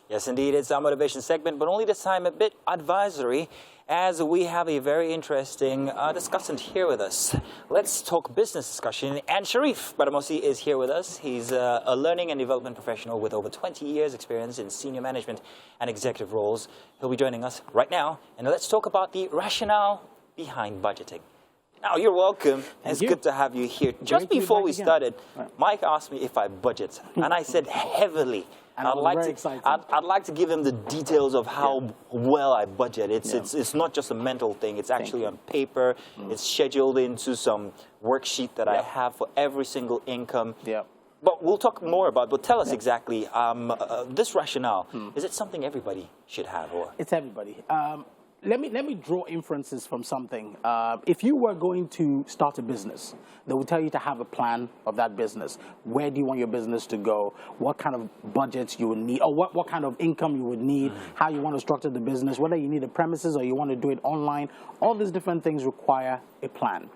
Yes, indeed. It's our motivation segment, but only this time a bit advisory, as we have a very interesting discussant here with us. Let's talk business discussion. And Sharif Gbadamosi is here with us. He's a learning and development professional with over 20 years experience in senior management and executive roles. He'll be joining us right now. And let's talk about the rationale behind budgeting. Now, you're welcome. It's good to have you here. Just before we started, Mike asked me if I budget, and I said heavily. And I'd like to give him the details of how well I budget. It's not just a mental thing. It's actually on paper. It's scheduled into some worksheet that I have for every single income. But we'll talk more about. But tell us exactly this rationale. Is it something everybody should have, or it's everybody? Let me draw inferences from something. If you were going to start a business, they would tell you to have a plan of that business. Where do you want your business to go? What kind of budgets you would need, or what kind of income you would need, how you want to structure the business, whether you need the premises or you want to do it online. All these different things require a plan.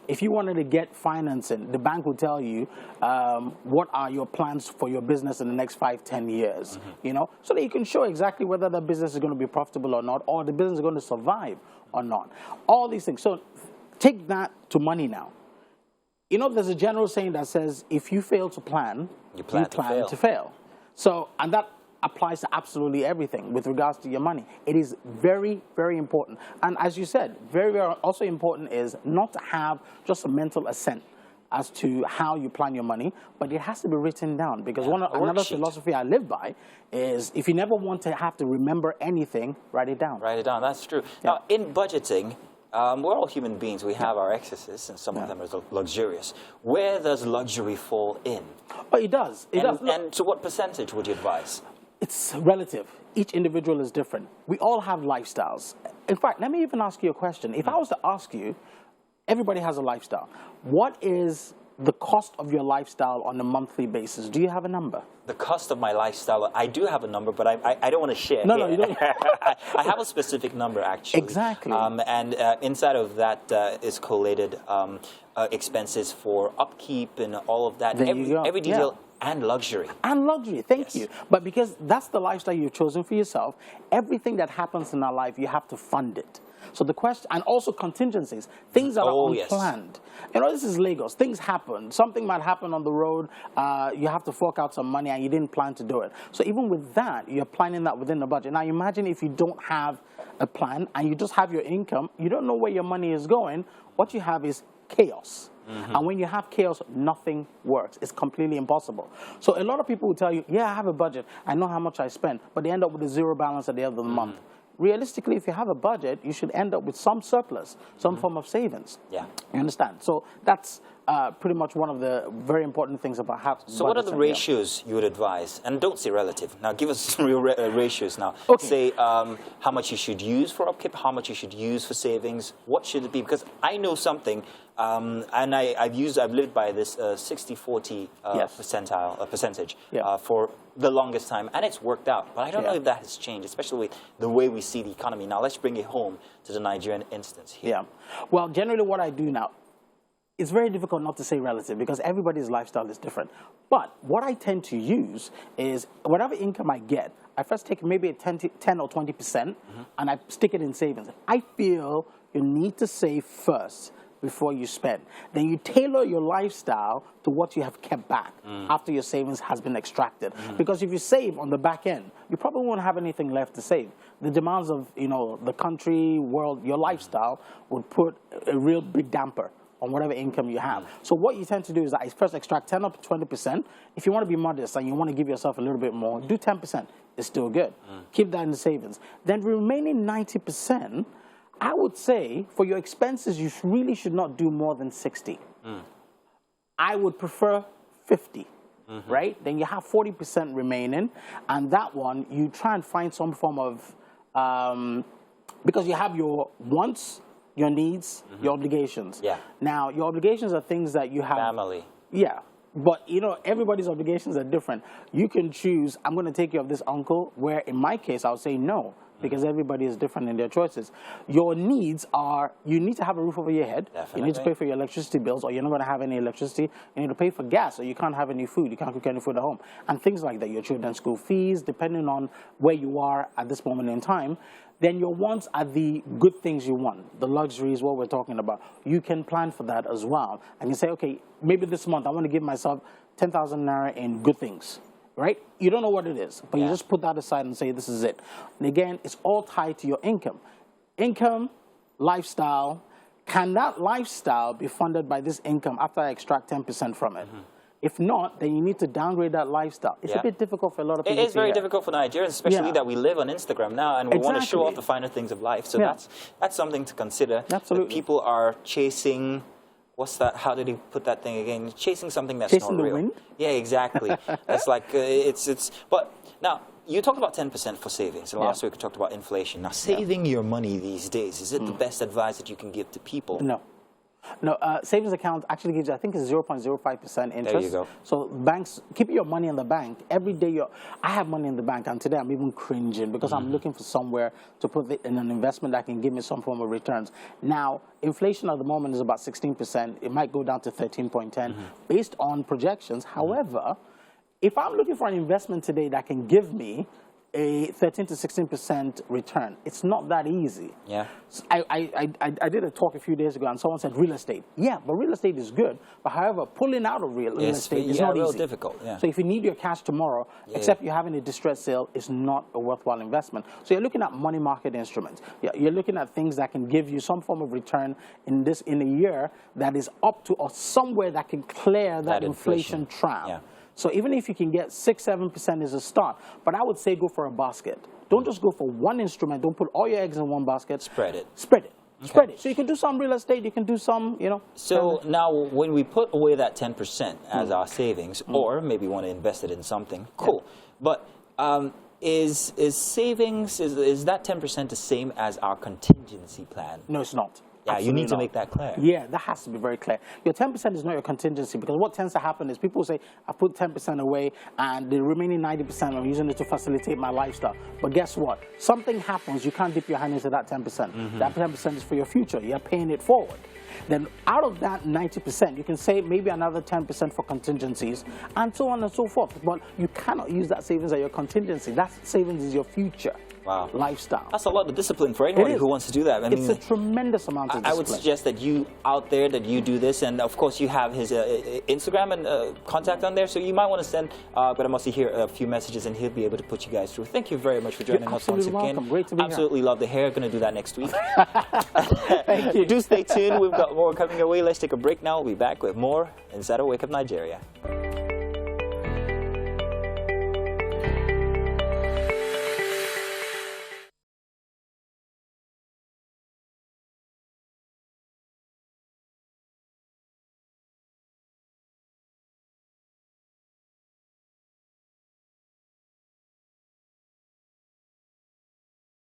If you wanted to get financing, the bank will tell you what are your plans for your business in the next 5-10 years, you know, so that you can show exactly whether the business is going to be profitable or not, or the business is going to survive or not. All these things. So take that to money now. You know, there's a general saying that says, if you fail to plan, you plan to fail. So, and that applies to absolutely everything with regards to your money. It is very, very important. And as you said, very, very also important is not to have just a mental assent as to how you plan your money, but it has to be written down, because another philosophy I live by is, if you never want to have to remember anything, write it down. Write it down, that's true. Now, in budgeting, we're all human beings. We have our excesses, and some of them are luxurious. Where does luxury fall in? Oh, it does. It does. And to what percentage would you advise? It's relative. Each individual is different. We all have lifestyles. In fact, let me even ask you a question. If I was to ask you, everybody has a lifestyle. What is the cost of your lifestyle on a monthly basis? Do you have a number? The cost of my lifestyle, I do have a number, but I don't want to share. No, you don't. I have a specific number, actually. Exactly. And inside of that is collated expenses for upkeep and all of that. Every detail. And luxury. And luxury, thank you. But because that's the lifestyle you've chosen for yourself, everything that happens in our life, you have to fund it. So the question, and also contingencies, things that are unplanned. You know, this is Lagos. Things happen. Something might happen on the road. You have to fork out some money and you didn't plan to do it. So even with that, you're planning that within the budget. Now imagine if you don't have a plan and you just have your income, you don't know where your money is going, what you have is chaos. And when you have chaos, nothing works. It's completely impossible. So a lot of people will tell you, yeah, I have a budget. I know how much I spend. But they end up with a zero balance at the end of the month. Realistically, if you have a budget, you should end up with some surplus, some form of savings. You understand? So that's pretty much one of the very important things about how to. So what are the ratios you would advise? And don't say relative. Now give us some real ratios now. Say how much you should use for upkeep, how much you should use for savings. What should it be? Because I know something, and I've lived by this 60-40 percentage for the longest time, and it's worked out. But I don't know if that has changed, especially with the way we see the economy now. Let's bring it home to the Nigerian instance here. Well, generally what I do now, it's very difficult not to say relative, because everybody's lifestyle is different. But what I tend to use is whatever income I get, I first take maybe a 10 or 20%, and I stick it in savings. I feel you need to save first before you spend. Then you tailor your lifestyle to what you have kept back after your savings has been extracted. Because if you save on the back end, you probably won't have anything left to save. The demands of, you know, the country, world, your lifestyle would put a real big damper on whatever income you have. So what you tend to do is I first extract 10 up to 20%. If you want to be modest and you want to give yourself a little bit more, do 10%. It's still good. Keep that in the savings. Then remaining 90%, I would say for your expenses, you really should not do more than 60. I would prefer 50. Right? Then you have 40% remaining, and that one you try and find some form of because you have your wants, your needs, your obligations. Now, your obligations are things that you have. Family. But, you know, everybody's obligations are different. You can choose, I'm going to take care of this uncle, where in my case, I would say, no, because everybody is different in their choices. Your needs are, you need to have a roof over your head. Definitely. You need to pay for your electricity bills, or you're not going to have any electricity. You need to pay for gas, or you can't have any food. You can't cook any food at home. And things like that. Your children's school fees, depending on where you are at this moment in time. Then your wants are the good things you want. The luxury is what we're talking about. You can plan for that as well. And you say, okay, maybe this month I want to give myself 10,000 naira in good things, right? You don't know what it is, but you just put that aside and say, this is it. And again, it's all tied to your income. Income, lifestyle. Can that lifestyle be funded by this income after I extract 10% from it? If not, then you need to downgrade that lifestyle. It's a bit difficult for a lot of people. It is very difficult for Nigerians, especially that we live on Instagram now and we want to show off the finer things of life. So that's something to consider. Absolutely. That people are chasing, what's that? How did he put that thing again? Chasing something that's chasing not real. The wind? Yeah, exactly. It's like, but now, you talked about 10% for savings. Last week we talked about inflation. Now, saving your money these days, is it the best advice that you can give to people? No. No, savings account actually gives you, I think it's 0.05% interest. There you go. So banks, keep your money in the bank. Every day, I have money in the bank, and today I'm even cringing because I'm looking for somewhere to put it in an investment that can give me some form of returns. Now, inflation at the moment is about 16%. It might go down to 13.10 based on projections. However, if I'm looking for an investment today that can give me a 13 to 16% return, it's not that easy. Yeah. So I did a talk a few days ago, and someone said real estate. Yeah, but real estate is good. But however, pulling out of real estate is not easy. Difficult. Yeah. So if you need your cash tomorrow, except you're having a distress sale, it's not a worthwhile investment. So you're looking at money market instruments. You're looking at things that can give you some form of return in a year that is up to, or somewhere that can clear that inflation trap. Yeah. So even if you can get 6-7% as a start, but I would say go for a basket. Don't just go for one instrument. Don't put all your eggs in one basket. Spread it. Spread it. Okay. Spread it. So you can do some real estate. You can do some, So now when we put away that 10% as our savings, or maybe want to invest it in something, cool. But is savings, is that 10% the same as our contingency plan? No, it's not. Yeah, you need to make that clear. Yeah, that has to be very clear. Your 10% is not your contingency, because what tends to happen is people say, I put 10% away and the remaining 90% I'm using it to facilitate my lifestyle. But guess what? Something happens, you can't dip your hand into that 10%. That 10% is for your future. You're paying it forward. Then out of that 90%, you can say maybe another 10% for contingencies, and so on and so forth. But you cannot use that savings as your contingency. That savings is your future. Wow. Lifestyle. That's a lot of discipline for anyone who wants to do that. I mean, it's a tremendous amount of discipline. I would suggest that you out there, that you do this, and of course you have his Instagram and contact on there, so you might want to send Gbadamosi here a few messages and he'll be able to put you guys through. Thank you very much for joining us once again. Welcome. Great to be Absolutely love the hair. Going to do that next week. Thank you. Do stay tuned. We've got more coming your way. Let's take a break now. We'll be back with more Inside Wake Up Nigeria.